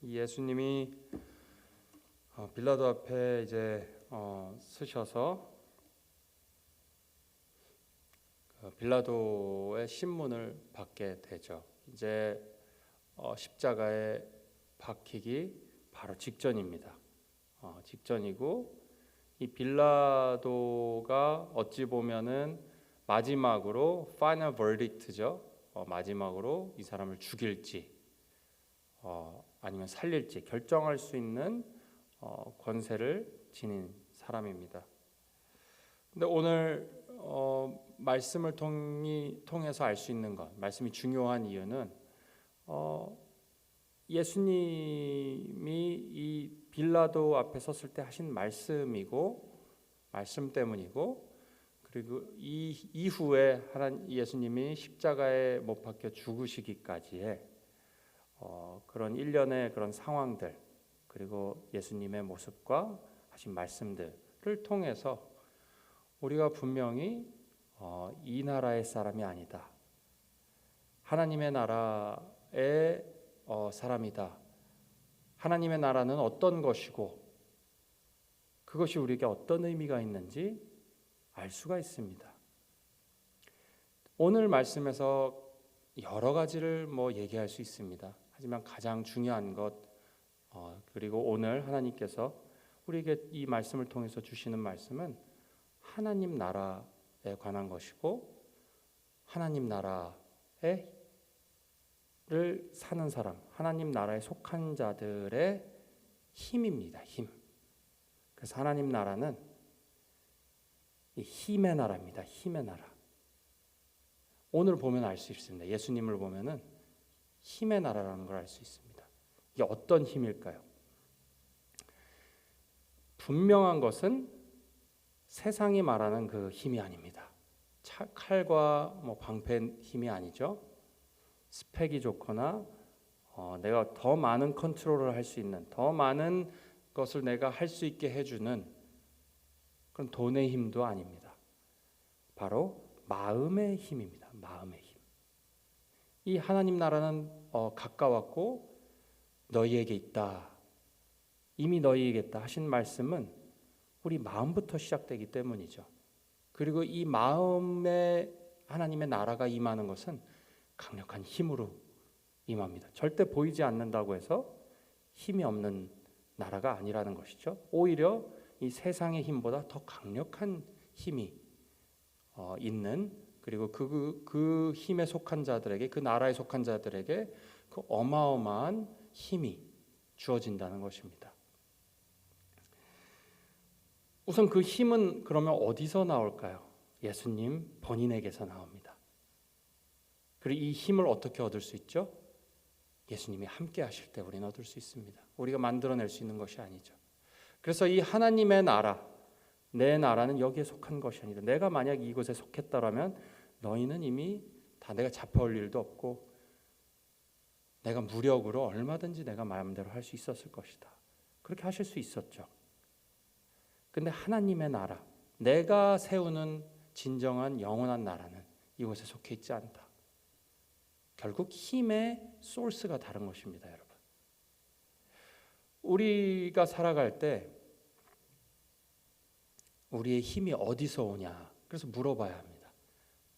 예수님이 빌라도 앞에 이제 서셔서 빌라도의 신문을 받게 되죠. 이제 십자가에 박히기 바로 직전입니다. 직전이고 이 빌라도가 어찌 보면은 마지막으로 파이널 버딕트죠. 마지막으로 이 사람을 죽일지 아니면 살릴지 결정할 수 있는 권세를 지닌 사람입니다. 근데 오늘 말씀을 통해서 알 수 있는 것, 말씀이 중요한 이유는 예수님이 이 빌라도 앞에 섰을 때 하신 말씀 때문이고, 그리고 이 이후에 예수님이 십자가에 못 박혀 죽으시기까지의 그런 일련의 그런 상황들, 그리고 예수님의 모습과 하신 말씀들을 통해서 우리가 분명히 이 나라의 사람이 아니다, 하나님의 나라의 사람이다, 하나님의 나라는 어떤 것이고 그것이 우리에게 어떤 의미가 있는지 알 수가 있습니다. 오늘 말씀에서 여러 가지를 얘기할 수 있습니다. 하지만 가장 중요한 것, 그리고 오늘 하나님께서 우리에게 이 말씀을 통해서 주시는 말씀은 하나님 나라에 관한 것이고, 하나님 나라를 사는 사람, 하나님 나라에 속한 자들의 힘입니다. 힘. 그래서 하나님 나라는 이 힘의 나라입니다. 힘의 나라. 오늘 보면 알 수 있습니다. 예수님을 보면은 힘의 나라라는 걸 알 수 있습니다. 이게 어떤 힘일까요? 분명한 것은 세상이 말하는 그 힘이 아닙니다. 칼과 방패 힘이 아니죠. 스펙이 좋거나 내가 더 많은 컨트롤을 할 수 있는, 더 많은 것을 내가 할 수 있게 해주는 그런 돈의 힘도 아닙니다. 바로 마음의 힘입니다. 마음의 힘. 이 하나님 나라는 가까웠고 너희에게 있다, 이미 너희에게 있다 하신 말씀은 우리 마음부터 시작되기 때문이죠. 그리고 이 마음에 하나님의 나라가 임하는 것은 강력한 힘으로 임합니다. 절대 보이지 않는다고 해서 힘이 없는 나라가 아니라는 것이죠. 오히려 이 세상의 힘보다 더 강력한 힘이 있는, 그리고 그 힘에 속한 자들에게, 그 나라에 속한 자들에게 그 어마어마한 힘이 주어진다는 것입니다. 우선 그 힘은 그러면 어디서 나올까요? 예수님 본인에게서 나옵니다. 그리고 이 힘을 어떻게 얻을 수 있죠? 예수님이 함께 하실 때 우리는 얻을 수 있습니다. 우리가 만들어낼 수 있는 것이 아니죠. 그래서 이 하나님의 나라, 내 나라는 여기에 속한 것이 아니다. 내가 만약 이곳에 속했다라면 너희는 이미 다 내가 잡아올 일도 없고 내가 무력으로 얼마든지 내가 마음대로 할 수 있었을 것이다. 그렇게 하실 수 있었죠. 근데 하나님의 나라, 내가 세우는 진정한 영원한 나라는 이곳에 속해 있지 않다. 결국 힘의 소스가 다른 것입니다, 여러분. 우리가 살아갈 때 우리의 힘이 어디서 오냐? 그래서 물어봐야 합니다.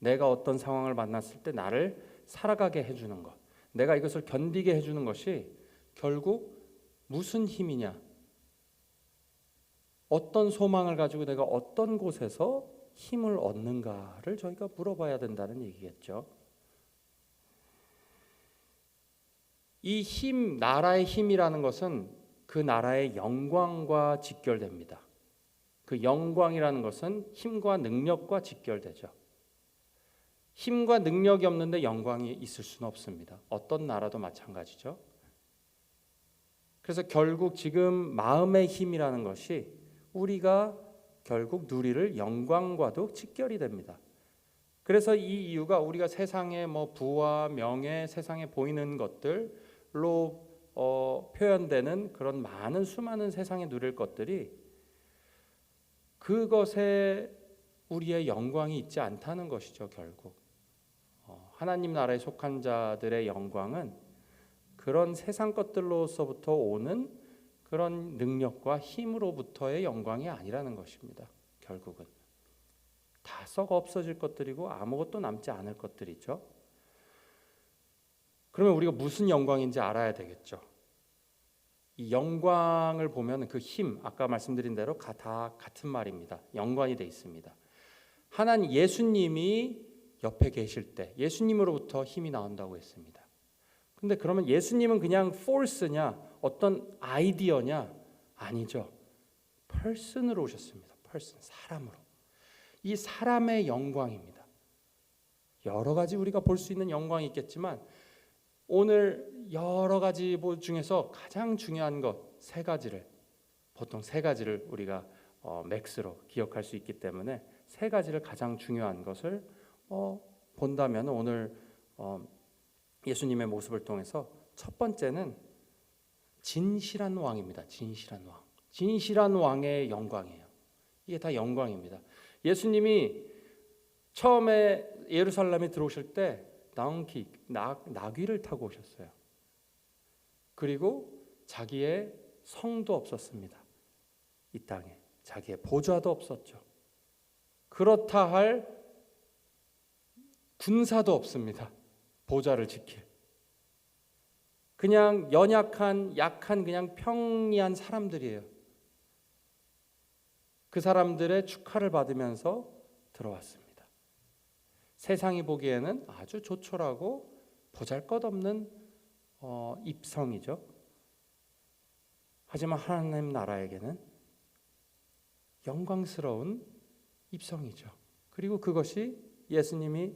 내가 어떤 상황을 만났을 때 나를 살아가게 해주는 것, 내가 이것을 견디게 해주는 것이 결국 무슨 힘이냐? 어떤 소망을 가지고 내가 어떤 곳에서 힘을 얻는가를 저희가 물어봐야 된다는 얘기겠죠. 이 힘, 나라의 힘이라는 것은 그 나라의 영광과 직결됩니다. 그 영광이라는 것은 힘과 능력과 직결되죠. 힘과 능력이 없는데 영광이 있을 수는 없습니다. 어떤 나라도 마찬가지죠. 그래서 결국 지금 마음의 힘이라는 것이 우리가 결국 누리를 영광과도 직결이 됩니다. 그래서 이 이유가 우리가 세상의 부와 명예, 세상에 보이는 것들로 표현되는 그런 많은 수많은 세상에 누릴 것들이 그것에 우리의 영광이 있지 않다는 것이죠. 결국 하나님 나라에 속한 자들의 영광은 그런 세상 것들로서부터 오는 그런 능력과 힘으로부터의 영광이 아니라는 것입니다. 결국은 다 썩어 없어질 것들이고 아무것도 남지 않을 것들이죠. 그러면 우리가 무슨 영광인지 알아야 되겠죠. 이 영광을 보면 그 힘, 아까 말씀드린 대로 다 같은 말입니다. 연관이 돼 있습니다. 하나님 예수님이 옆에 계실 때 예수님으로부터 힘이 나온다고 했습니다. 근데 그러면 예수님은 그냥 force냐 어떤 아이디어냐? 아니죠. person으로 오셨습니다. person, 사람으로. 이 사람의 영광입니다. 여러 가지 우리가 볼 수 있는 영광이 있겠지만 오늘 여러 가지 중에서 가장 중요한 것 세 가지를 보통 세 가지를 우리가 맥스로 기억할 수 있기 때문에 세 가지를 가장 중요한 것을 본다면 오늘 예수님의 모습을 통해서 첫 번째는 진실한 왕입니다. 진실한 왕. 진실한 왕의 영광이에요. 이게 다 영광입니다. 예수님이 처음에 예루살렘에 들어오실 때 나귀를 타고 오셨어요. 그리고 자기의 성도 없었습니다. 이 땅에 자기의 보좌도 없었죠. 그렇다 할 군사도 없습니다. 보좌를 지킬. 그냥 연약한 약한 그냥 평이한 사람들이에요. 그 사람들의 축하를 받으면서 들어왔습니다. 세상이 보기에는 아주 조촐하고 보잘것없는 입성이죠. 하지만 하나님 나라에게는 영광스러운 입성이죠. 그리고 그것이 예수님이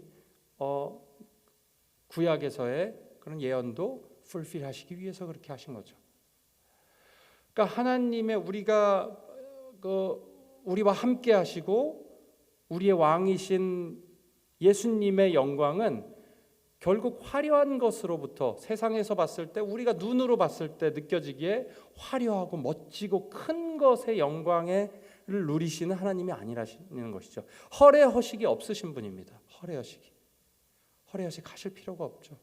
구약에서의 그런 예언도 풀필하시기 위해서 그렇게 하신 거죠. 그러니까 하나님의 우리와 함께 하시고 우리의 왕이신 예수님의 영광은 결국 화려한 것으로부터 세상에서 봤을 때 우리가 눈으로 봤을 때 느껴지기에 화려하고 멋지고 큰 것의 영광을 누리시는 하나님이 아니라는 것이죠. 허례허식이 없으신 분입니다. 허례허식 하실 필요가 없죠.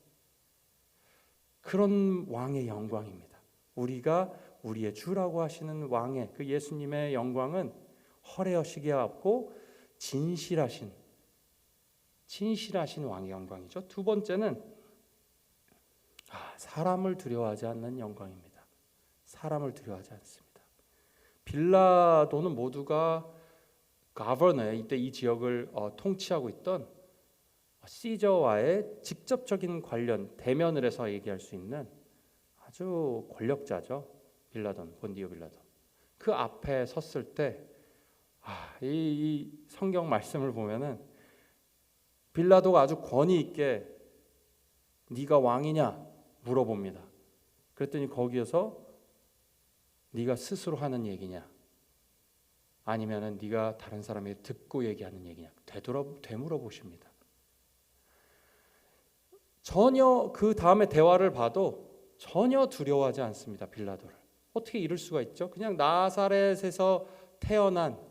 그런 왕의 영광입니다. 우리가 우리의 주라고 하시는 왕의 그 예수님의 영광은 허례허식이 없고 진실하신 왕의 영광이죠. 두 번째는 사람을 두려워하지 않는 영광입니다. 사람을 두려워하지 않습니다. 빌라도는 모두가 가버너에 이때 이 지역을 통치하고 있던 시저와의 직접적인 관련 대면을 해서 얘기할 수 있는 아주 권력자죠. 본디오 빌라도. 그 앞에 섰을 때 이 성경 말씀을 보면은 빌라도가 아주 권위 있게 네가 왕이냐 물어봅니다. 그랬더니 거기에서 네가 스스로 하는 얘기냐 아니면은 네가 다른 사람이 듣고 얘기하는 얘기냐 되물어 보십니다. 전혀 그 다음에 대화를 봐도 전혀 두려워하지 않습니다. 빌라도를. 어떻게 이럴 수가 있죠? 그냥 나사렛에서 태어난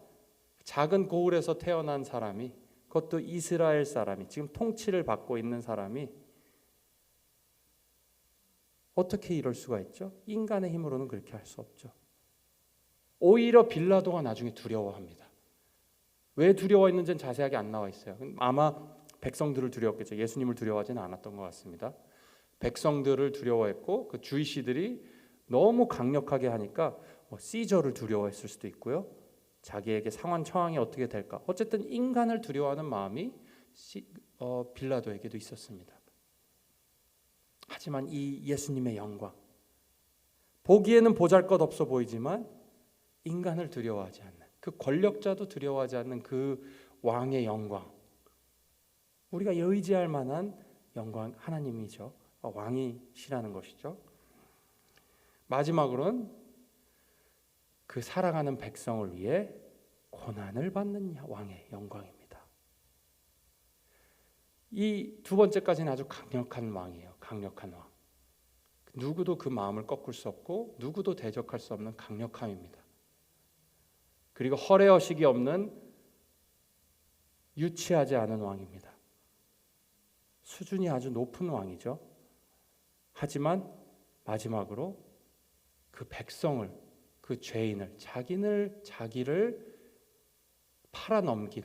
작은 고을에서 태어난 사람이 그것도 이스라엘 사람이 지금 통치를 받고 있는 사람이 어떻게 이럴 수가 있죠? 인간의 힘으로는 그렇게 할 수 없죠. 오히려 빌라도가 나중에 두려워합니다. 왜 두려워했는지는 자세하게 안 나와 있어요. 아마 백성들을 두려웠겠죠. 예수님을 두려워하지는 않았던 것 같습니다. 백성들을 두려워했고 그 주이시들이 너무 강력하게 하니까 시저를 두려워했을 수도 있고요. 자기에게 상황 처항이 어떻게 될까. 어쨌든 인간을 두려워하는 마음이 빌라도에게도 있었습니다. 하지만 이 예수님의 영광, 보기에는 보잘것없어 보이지만 인간을 두려워하지 않는, 그 권력자도 두려워하지 않는 그 왕의 영광, 우리가 의지할 만한 영광 하나님이죠. 왕이시라는 것이죠. 마지막으로는 그 사랑하는 백성을 위해 고난을 받는 왕의 영광입니다. 이 두 번째까지는 아주 강력한 왕이에요. 강력한 왕. 누구도 그 마음을 꺾을 수 없고 누구도 대적할 수 없는 강력함입니다. 그리고 허례허식이 없는 유치하지 않은 왕입니다. 수준이 아주 높은 왕이죠. 하지만 마지막으로 그 백성을, 그 죄인을, 자기를 팔아넘긴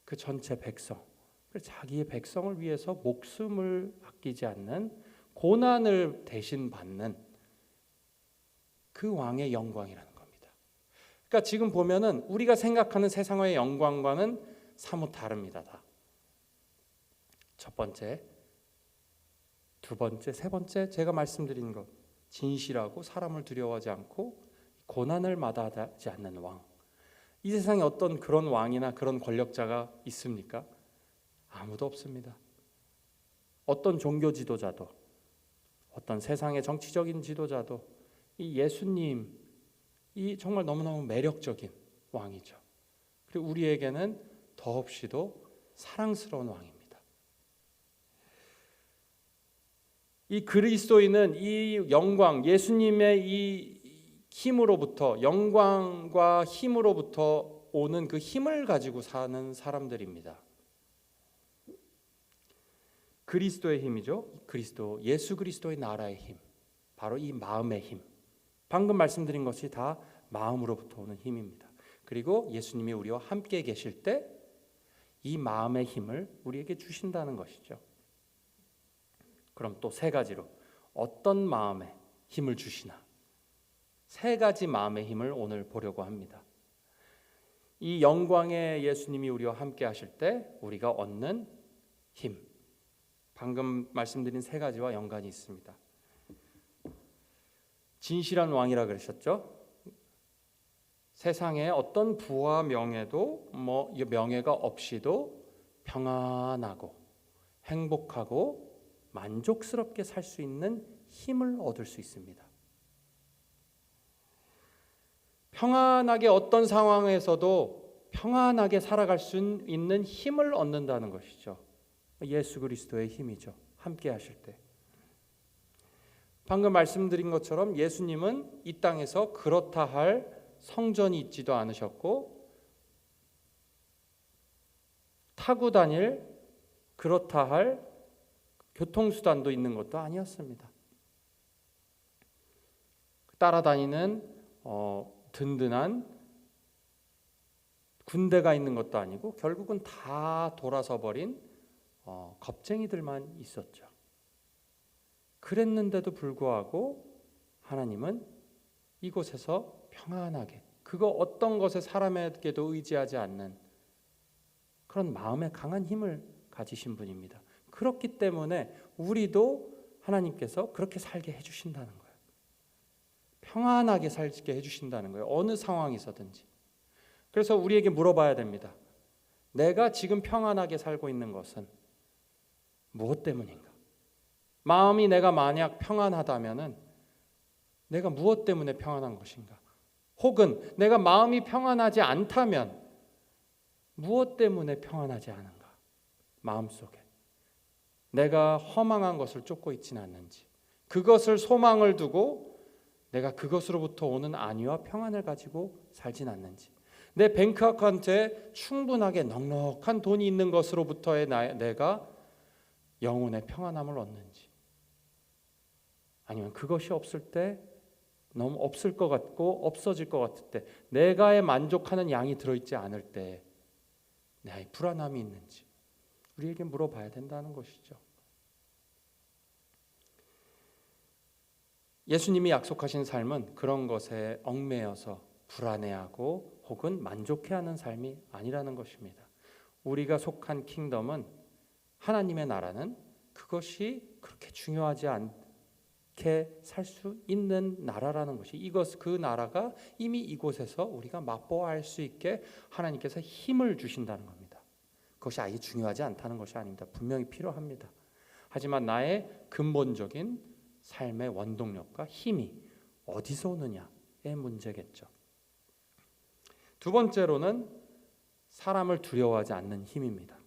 그 전체 백성, 자기의 백성을 위해서 목숨을 아끼지 않는, 고난을 대신 받는 그 왕의 영광이라는 겁니다. 그러니까 지금 보면은 우리가 생각하는 세상의 영광과는 사뭇 다릅니다. 다. 첫 번째, 두 번째, 세 번째, 제가 말씀드린 것, 진실하고 사람을 두려워하지 않고 고난을 마다하지 않는 왕. 이 세상에 어떤 그런 왕이나 그런 권력자가 있습니까? 아무도 없습니다. 어떤 종교 지도자도, 어떤 세상의 정치적인 지도자도 이 예수님, 이 정말 너무너무 매력적인 왕이죠. 그리고 우리에게는 더없이도 사랑스러운 왕입니다. 이 그리스도인은 이 영광, 예수님의 이 힘으로부터, 영광과 힘으로부터 오는 그 힘을 가지고 사는 사람들입니다. 그리스도의 힘이죠. 그리스도, 예수 그리스도의 나라의 힘, 바로 이 마음의 힘. 방금 말씀드린 것이 다 마음으로부터 오는 힘입니다. 그리고 예수님이 우리와 함께 계실 때 이 마음의 힘을 우리에게 주신다는 것이죠. 그럼 또 세 가지로 어떤 마음의 힘을 주시나, 세 가지 마음의 힘을 오늘 보려고 합니다. 이 영광의 예수님이 우리와 함께 하실 때 우리가 얻는 힘, 방금 말씀드린 세 가지와 연관이 있습니다. 진실한 왕이라 그러셨죠? 세상에 어떤 부와 명예도 명예가 없이도 평안하고 행복하고 만족스럽게 살 수 있는 힘을 얻을 수 있습니다. 평안하게 어떤 상황에서도 평안하게 살아갈 수 있는 힘을 얻는다는 것이죠. 예수 그리스도의 힘이죠. 함께 하실 때. 방금 말씀드린 것처럼 예수님은 이 땅에서 그렇다 할 성전이 있지도 않으셨고 타고 다닐 그렇다 할 교통수단도 있는 것도 아니었습니다. 따라다니는 든든한 군대가 있는 것도 아니고 결국은 다 돌아서 버린 겁쟁이들만 있었죠. 그랬는데도 불구하고 하나님은 이곳에서 평안하게, 그거 어떤 것에 사람에게도 의지하지 않는 그런 마음의 강한 힘을 가지신 분입니다. 그렇기 때문에 우리도 하나님께서 그렇게 살게 해주신다는 거예요. 평안하게 살게 해주신다는 거예요. 어느 상황에서든지. 그래서 우리에게 물어봐야 됩니다. 내가 지금 평안하게 살고 있는 것은 무엇 때문인가? 마음이 내가 만약 평안하다면은 내가 무엇 때문에 평안한 것인가? 혹은 내가 마음이 평안하지 않다면 무엇 때문에 평안하지 않은가? 마음속에 내가 허망한 것을 쫓고 있지는 않는지, 그것을 소망을 두고 내가 그것으로부터 오는 안위와 평안을 가지고 살진 않는지, 내 뱅크 어카운트에 충분하게 넉넉한 돈이 있는 것으로부터의 내가 영혼의 평안함을 얻는지, 아니면 그것이 없을 때 너무 없을 것 같고 없어질 것 같을 때, 내가의 만족하는 양이 들어있지 않을 때 내 불안함이 있는지 우리에게 물어봐야 된다는 것이죠. 예수님이 약속하신 삶은 그런 것에 얽매여서 불안해하고 혹은 만족해하는 삶이 아니라는 것입니다. 우리가 속한 킹덤은, 하나님의 나라는 그것이 그렇게 중요하지 않게 살 수 있는 나라라는 것이, 그 나라가 이미 이곳에서 우리가 맛보아할 수 있게 하나님께서 힘을 주신다는 겁니다. 그것이 아예 중요하지 않다는 것이 아닙니다. 분명히 필요합니다. 하지만 나의 근본적인 삶의 원동력과 힘이 어디서 오느냐의 문제겠죠. 두 번째로는 사람을 두려워하지 않는 힘입니다.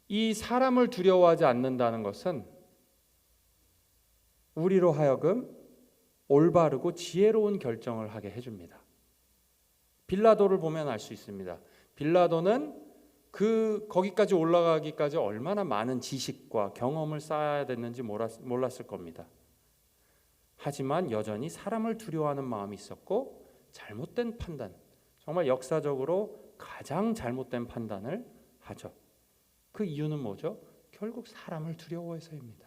이 사람을 두려워하지 않는다는 것은 우리로 하여금 올바르고 지혜로운 결정을 하게 해줍니다. 빌라도를 보면 알 수 있습니다. 빌라도는 거기까지 올라가기까지 얼마나 많은 지식과 경험을 쌓아야 됐는지 몰랐을 겁니다. 하지만 여전히 사람을 두려워하는 마음이 있었고 잘못된 판단, 정말 역사적으로 가장 잘못된 판단을 하죠. 그 이유는 뭐죠? 결국 사람을 두려워해서입니다.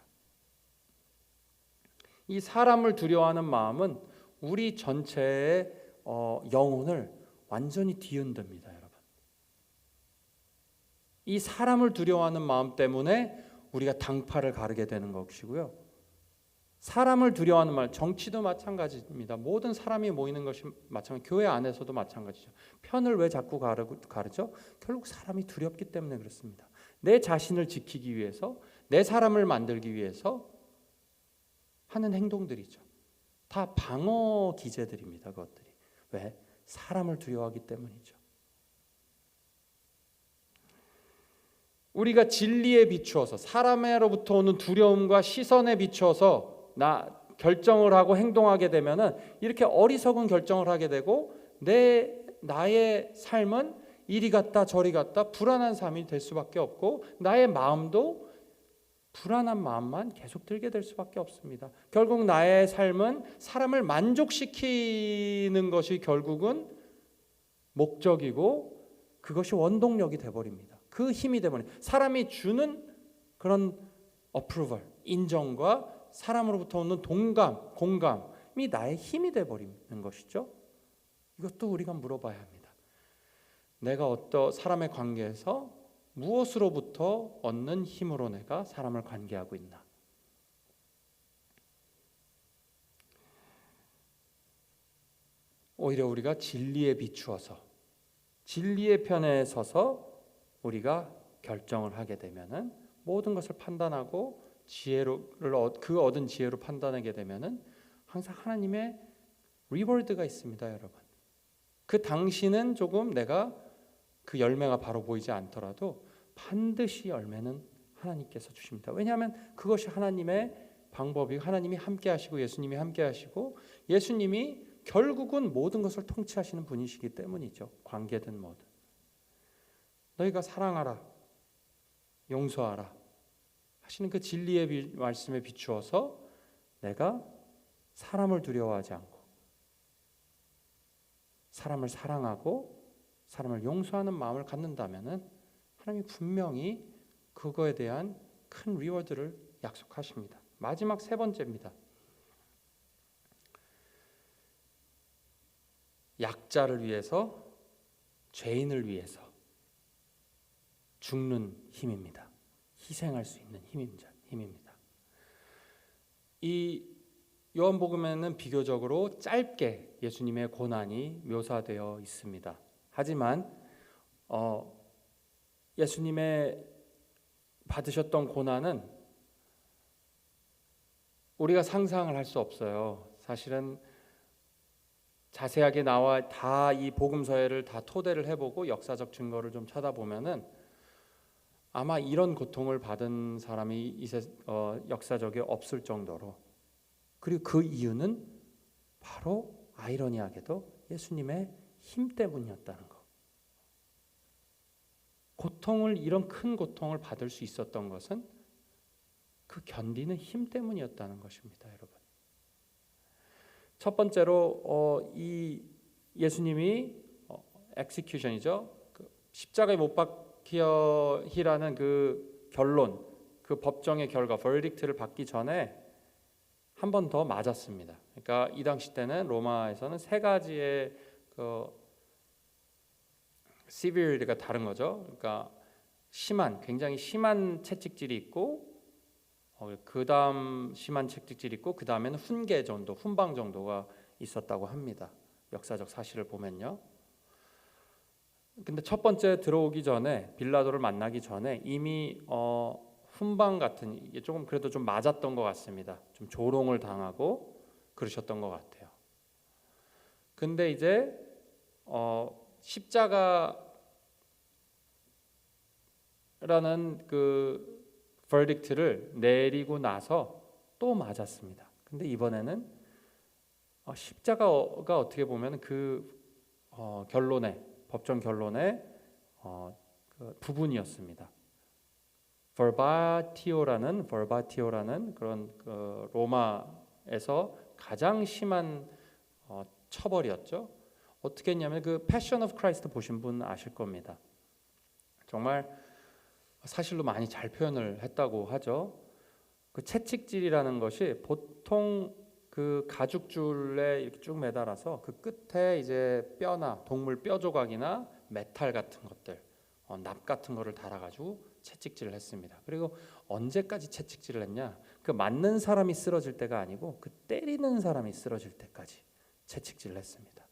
이 사람을 두려워하는 마음은 우리 전체의 영혼을 완전히 뒤흔듭니다, 여러분. 이 사람을 두려워하는 마음 때문에 우리가 당파를 가르게 되는 것이고요. 사람을 두려워하는 말, 정치도 마찬가지입니다. 모든 사람이 모이는 것이 마찬가지. 교회 안에서도 마찬가지죠. 편을 왜 자꾸 가르죠? 결국 사람이 두렵기 때문에 그렇습니다. 내 자신을 지키기 위해서, 내 사람을 만들기 위해서 하는 행동들이죠. 다 방어 기제들입니다. 그것들이. 왜? 사람을 두려워하기 때문이죠. 우리가 진리에 비추어서, 사람으로부터 오는 두려움과 시선에 비추어서 결정을 하고 행동하게 되면은 이렇게 어리석은 결정을 하게 되고 나의 삶은 이리 갔다 저리 갔다 불안한 삶이 될 수밖에 없고 나의 마음도 불안한 마음만 계속 들게 될 수밖에 없습니다. 결국 나의 삶은 사람을 만족시키는 것이 결국은 목적이고 그것이 원동력이 돼버립니다. 그 힘이 돼버립니다. 사람이 주는 그런 approval, 인정과 사람으로부터 오는 동감, 공감이 나의 힘이 돼버리는 것이죠. 이것도 우리가 물어봐야 합니다. 내가 사람의 관계에서 무엇으로부터 얻는 힘으로 내가 사람을 관계하고 있나? 오히려 우리가 진리에 비추어서 진리의 편에 서서 우리가 결정을 하게 되면은 모든 것을 판단하고 그 얻은 지혜로 판단하게 되면은 항상 하나님의 리워드가 있습니다, 여러분. 그 당시는 조금 내가 그 열매가 바로 보이지 않더라도 반드시 열매는 하나님께서 주십니다. 왜냐하면 그것이 하나님의 방법이 하나님이 함께 하시고 예수님이 함께 하시고 예수님이 결국은 모든 것을 통치하시는 분이시기 때문이죠. 관계든 뭐든. 너희가 사랑하라, 용서하라 하시는 그 진리의 말씀에 비추어서 내가 사람을 두려워하지 않고 사람을 사랑하고 사람을 용서하는 마음을 갖는다면은 하나님이 분명히 그거에 대한 큰 리워드를 약속하십니다. 마지막 세 번째입니다. 약자를 위해서, 죄인을 위해서 죽는 힘입니다. 희생할 수 있는 힘입니다. 이 요한복음에는 비교적으로 짧게 예수님의 고난이 묘사되어 있습니다. 하지만 예수님의 받으셨던 고난은 우리가 상상을 할 수 없어요. 사실은 자세하게 나와 다 이 복음서를 다 토대를 해보고 역사적 증거를 좀 찾아보면은 아마 이런 고통을 받은 사람이 역사적에 없을 정도로, 그리고 그 이유는 바로 아이러니하게도 예수님의 힘 때문이었다는 것. 이런 큰 고통을 받을 수 있었던 것은 그 견디는 힘 때문이었다는 것입니다, 여러분. 첫 번째로 이 예수님이 엑시큐션이죠. 십자가에 못 박히라는 그 결론, 그 법정의 결과, 버디릭트를 받기 전에 한 번 더 맞았습니다. 그러니까 이 당시 때는 로마에서는 세 가지의 시비리티가 다른 거죠. 그러니까 굉장히 심한 채찍질이 있고, 그 다음 심한 채찍질이 있고, 그 다음에는 훈방 정도가 있었다고 합니다. 역사적 사실을 보면요. 근데 첫 번째 들어오기 전에, 빌라도를 만나기 전에 이미 훈방 같은, 이게 조금 그래도 좀 맞았던 것 같습니다. 좀 조롱을 당하고 그러셨던 것 같아요. 근데 이제 십자가라는 그 버딕트를 내리고 나서 또 맞았습니다. 근데 이번에는 십자가가 어떻게 보면 그 법정 결론에 부분이었습니다. 버바티오라는 그런 로마에서 가장 심한 처벌이었죠. 어떻게 했냐면 그 패션 오브 크라이스트 보신 분 아실 겁니다. 정말 사실로 많이 잘 표현을 했다고 하죠. 그 채찍질이라는 것이 보통 그 가죽줄에 이렇게 쭉 매달아서 그 끝에 이제 뼈나 동물 뼈 조각이나 메탈 같은 것들, 납 같은 거를 달아가지고 채찍질을 했습니다. 그리고 언제까지 채찍질을 했냐? 그 맞는 사람이 쓰러질 때가 아니고 그 때리는 사람이 쓰러질 때까지 채찍질을 했습니다.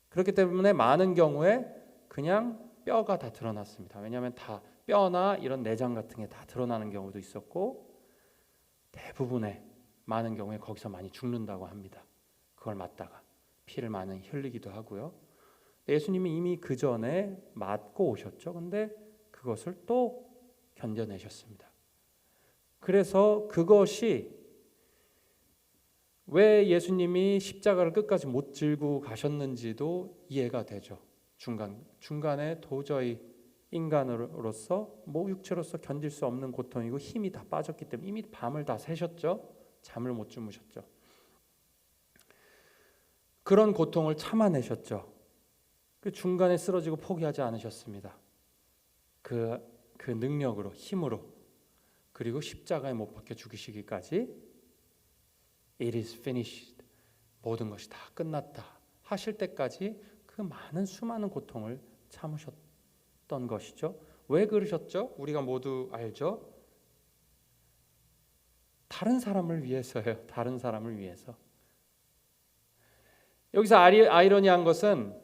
그렇기 때문에 많은 경우에 그냥 뼈가 다 드러났습니다. 왜냐하면 다 뼈나 이런 내장 같은 게 다 드러나는 경우도 있었고 대부분의 많은 경우에 거기서 많이 죽는다고 합니다. 그걸 맞다가 피를 많이 흘리기도 하고요. 예수님이 이미 그 전에 맞고 오셨죠. 근데 그것을 또 견뎌내셨습니다. 그래서 그것이 왜 예수님이 십자가를 끝까지 못 질고 가셨는지도 이해가 되죠. 중간에 도저히 인간으로서 육체로서 견딜 수 없는 고통이고 힘이 다 빠졌기 때문에 이미 밤을 다 새셨죠. 잠을 못 주무셨죠. 그런 고통을 참아내셨죠. 그 중간에 쓰러지고 포기하지 않으셨습니다. 그 능력으로, 힘으로, 그리고 십자가에 못 박혀 죽으시기까지 It is finished. 모든 것이 다 끝났다 하실 때까지 그 많은 수많은 고통을 참으셨던 것이죠. 왜 그러셨죠? 우리가 모두 알죠. 다른 사람을 위해서예요. 다른 사람을 위해서. 여기서 아이러니한 것은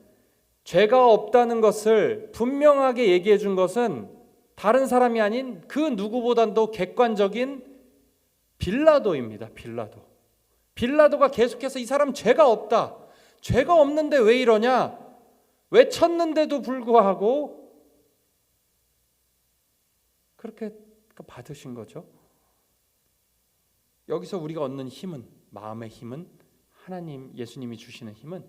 죄가 없다는 것을 분명하게 얘기해 준 것은 다른 사람이 아닌 그 누구보다도 객관적인 빌라도입니다. 빌라도가 계속해서 이 사람 죄가 없다. 죄가 없는데 왜 이러냐? 왜 쳤는데도 불구하고 그렇게 받으신 거죠. 여기서 우리가 얻는 힘은, 마음의 힘은, 하나님 예수님이 주시는 힘은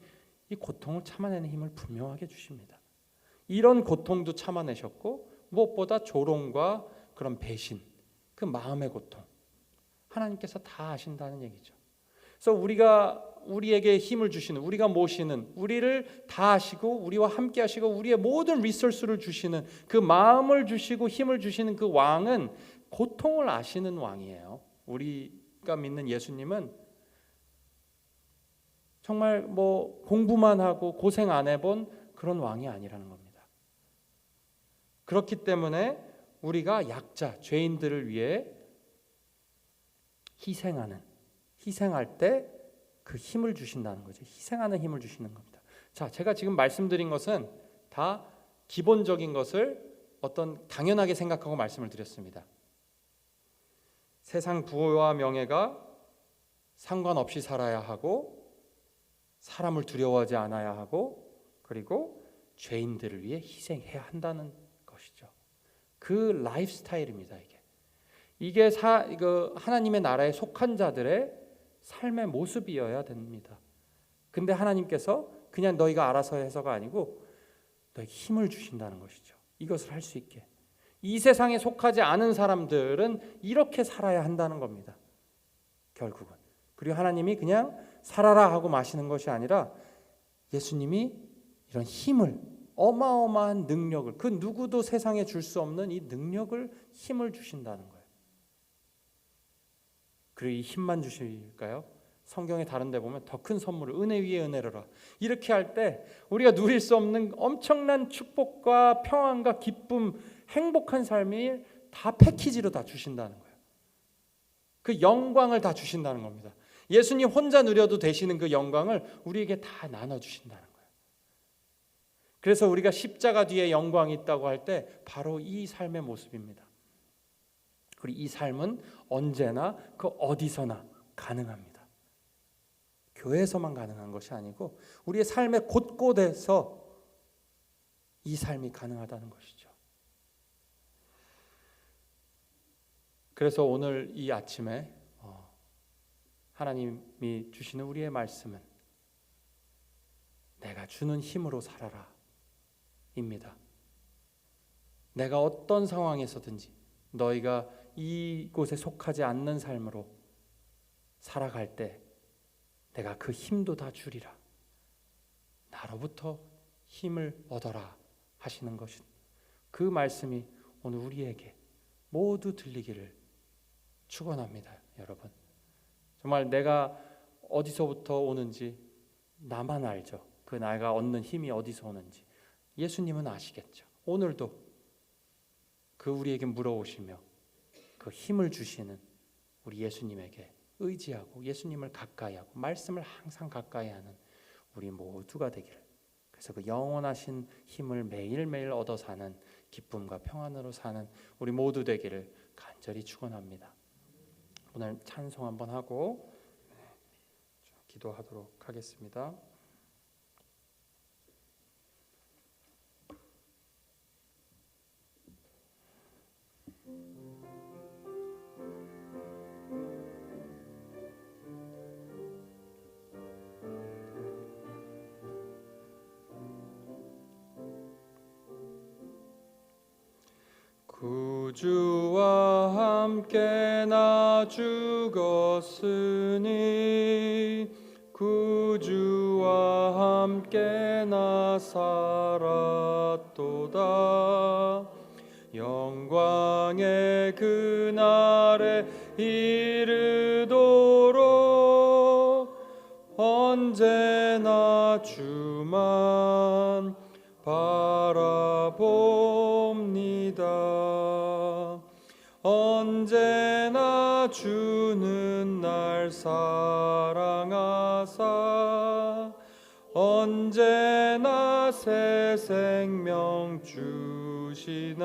이 고통을 참아내는 힘을 분명하게 주십니다. 이런 고통도 참아내셨고 무엇보다 조롱과 그런 배신, 그 마음의 고통 하나님께서 다 아신다는 얘기죠. 그래서 우리에게 힘을 주시는, 우리가 모시는, 우리를 다 아시고 우리와 함께 하시고 우리의 모든 리소스를 주시는, 그 마음을 주시고 힘을 주시는 그 왕은 고통을 아시는 왕이에요. 우리가 믿는 예수님은 정말 공부만 하고 고생 안 해본 그런 왕이 아니라는 겁니다. 그렇기 때문에 우리가 약자, 죄인들을 위해 희생할 때 그 힘을 주신다는 거죠. 희생하는 힘을 주시는 겁니다. 자, 제가 지금 말씀드린 것은 다 기본적인 것을 어떤 당연하게 생각하고 말씀을 드렸습니다. 세상 부와 명예가 상관없이 살아야 하고 사람을 두려워하지 않아야 하고 그리고 죄인들을 위해 희생해야 한다는 것이죠. 그 라이프 스타일입니다. 이게 하나님의 나라에 속한 자들의 삶의 모습이어야 됩니다. 근데 하나님께서 그냥 너희가 알아서 해서가 아니고 너희에게 힘을 주신다는 것이죠. 이것을 할 수 있게. 이 세상에 속하지 않은 사람들은 이렇게 살아야 한다는 겁니다. 결국은. 그리고 하나님이 그냥 살아라 하고 마시는 것이 아니라 예수님이 이런 힘을, 어마어마한 능력을, 그 누구도 세상에 줄 수 없는 이 능력을, 힘을 주신다는 거예요. 그리고 이 힘만 주실까요? 성경의 다른 데 보면 더 큰 선물을 은혜 위에 은혜로라. 이렇게 할 때 우리가 누릴 수 없는 엄청난 축복과 평안과 기쁨, 행복한 삶이 다 패키지로 다 주신다는 거예요. 그 영광을 다 주신다는 겁니다. 예수님 혼자 누려도 되시는 그 영광을 우리에게 다 나눠주신다는 거예요. 그래서 우리가 십자가 뒤에 영광이 있다고 할 때 바로 이 삶의 모습입니다. 그리고 이 삶은 언제나 그 어디서나 가능합니다. 교회에서만 가능한 것이 아니고 우리의 삶의 곳곳에서 이 삶이 가능하다는 것이죠. 그래서 오늘 이 아침에 하나님이 주시는 우리의 말씀은 내가 주는 힘으로 살아라 입니다. 내가 어떤 상황에서든지 너희가 이곳에 속하지 않는 삶으로 살아갈 때 내가 그 힘도 다 주리라. 나로부터 힘을 얻어라 하시는 것은 그 말씀이 오늘 우리에게 모두 들리기를 축원합니다. 여러분, 정말 내가 어디서부터 오는지 나만 알죠. 그 내가 얻는 힘이 어디서 오는지 예수님은 아시겠죠. 오늘도 그 우리에게 물어오시며 그 힘을 주시는 우리 예수님에게 의지하고 예수님을 가까이 하고 말씀을 항상 가까이 하는 우리 모두가 되기를, 그래서 그 영원하신 힘을 매일매일 얻어 사는 기쁨과 평안으로 사는 우리 모두 되기를 간절히 축원합니다. 오늘 찬송 한번 하고 기도하도록 하겠습니다. 구주와 함께 나 죽었으니 구주와 함께 나 살았도다. 영광의 그날에 이르도록 언제나 주만 바라봅니다. 언제나 주는 날 사랑하사 언제나 새 생명 주시나니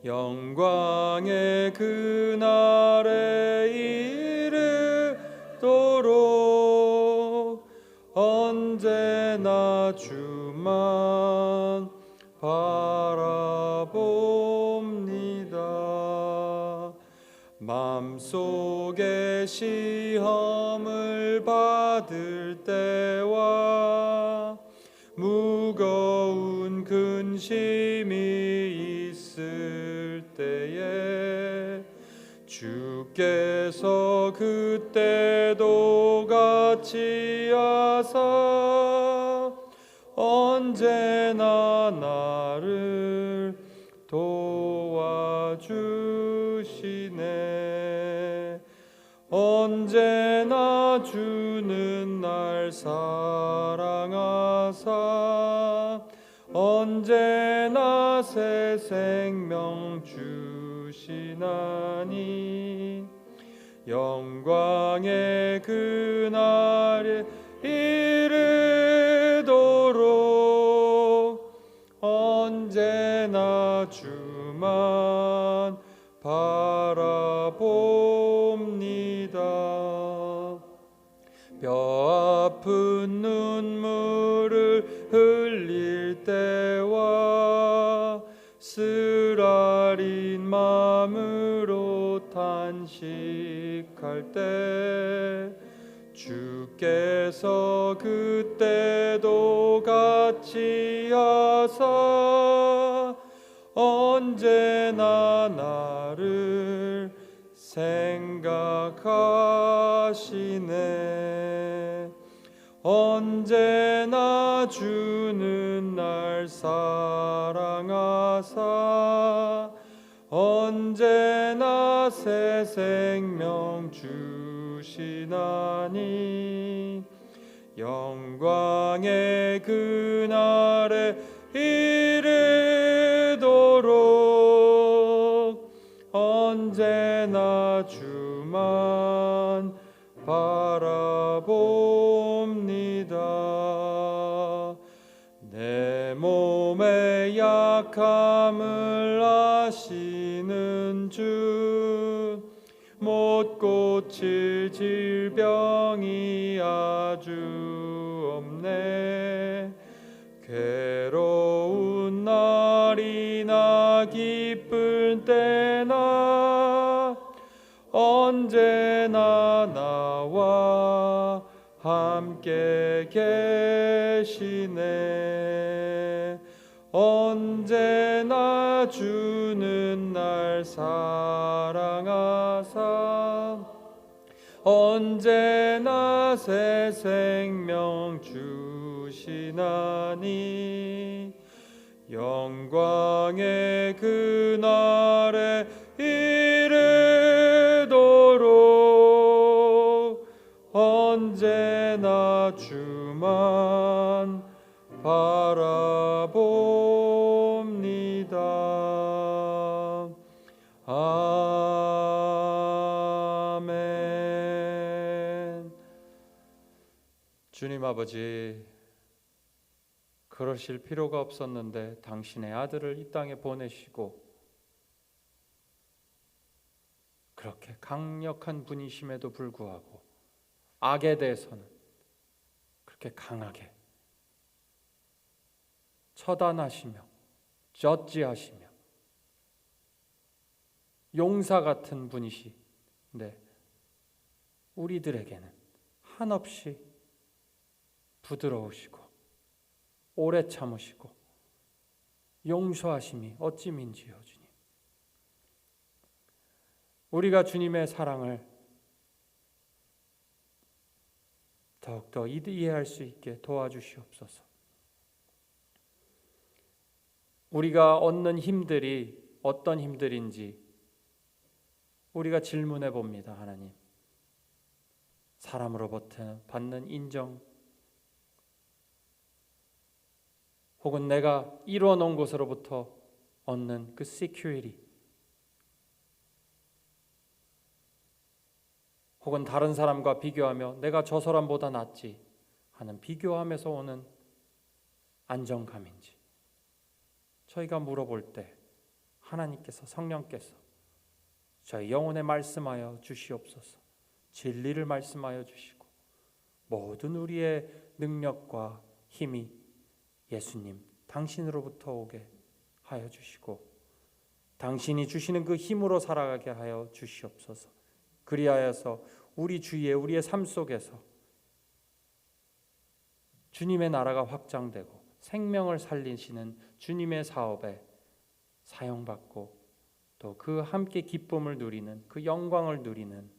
영광의 그날에 이르도록 언제나 주만 바라봅니다. 맘속에 시험을 받을 때와 무거운 근심이 있을 때에 주께서 그때도 같이 하사 언제나 나를 도와주시네. 언제나 주는 날 사랑하사 언제나 새 생명 주시나니 영광의 그날에 이르도록 언제나 주만 바라봅니다. 뼈 아픈 눈물을 흘릴 때와 쓰라린 마음으로 탄식할 때 주께서 그때도 같이 하사 언제나 나를 생각하시네. 언제나 주는 날 사랑하사 언제나 새 생명 주시나니 영광의 그날에 이르도록 언제나 주만 바라봅니다. 내 몸의 약함을 아시는 주 못 고칠 질병이 아주 없네. 괴로운 날이나 기쁜 때나 언제나 나와 함께 계시네. 언제나 주는 날 사랑하사 언제나 새 생명 주시나니 영광의 그날에 이르도록 언제나 주만 바라봅니다. 아멘. 주님 아버지, 그러실 필요가 없었는데 당신의 아들을 이 땅에 보내시고 그렇게 강력한 분이심에도 불구하고 악에 대해서는 그렇게 강하게 처단하시며 저지하시며 용사 같은 분이시데 우리들에게는 한없이 부드러우시고 오래 참으시고 용서하심이 어찌 민지요. 주님, 우리가 주님의 사랑을 더욱더 이해할 수 있게 도와주시옵소서. 우리가 얻는 힘들이 어떤 힘들인지 우리가 질문해 봅니다. 하나님, 사람으로부터 받는 인정, 혹은 내가 이루어 놓은 것으로부터 얻는 그 security, 혹은 다른 사람과 비교하며 내가 저 사람보다 낫지 하는 비교함에서 오는 안정감인지 저희가 물어볼 때 하나님께서, 성령께서 저희 영혼에 말씀하여 주시옵소서. 진리를 말씀하여 주시고 모든 우리의 능력과 힘이 예수님 당신으로부터 오게 하여 주시고 당신이 주시는 그 힘으로 살아가게 하여 주시옵소서. 그리하여서 우리 주위에, 우리의 삶 속에서 주님의 나라가 확장되고 생명을 살리시는 주님의 사업에 사용받고 또 그 함께 기쁨을 누리는, 그 영광을 누리는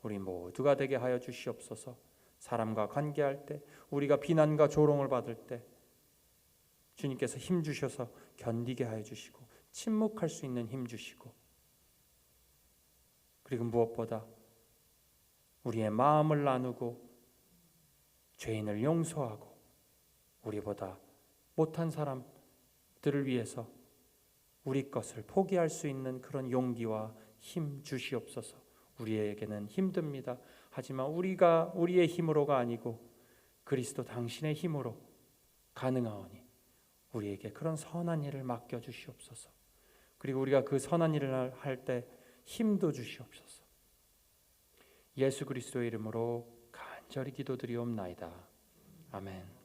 우리 모두가 되게 하여 주시옵소서. 사람과 관계할 때, 우리가 비난과 조롱을 받을 때 주님께서 힘 주셔서 견디게 하여 주시고 침묵할 수 있는 힘 주시고, 그리고 무엇보다 우리의 마음을 나누고 죄인을 용서하고 우리보다 못한 사람들을 위해서 우리 것을 포기할 수 있는 그런 용기와 힘 주시옵소서. 우리에게는 힘듭니다. 하지만 우리가 우리의 힘으로가 아니고 그리스도 당신의 힘으로 가능하오니 우리에게 그런 선한 일을 맡겨 주시옵소서. 그리고 우리가 그 선한 일을 할 때 힘도 주시옵소서. 예수 그리스도의 이름으로 간절히 기도드리옵나이다. 아멘.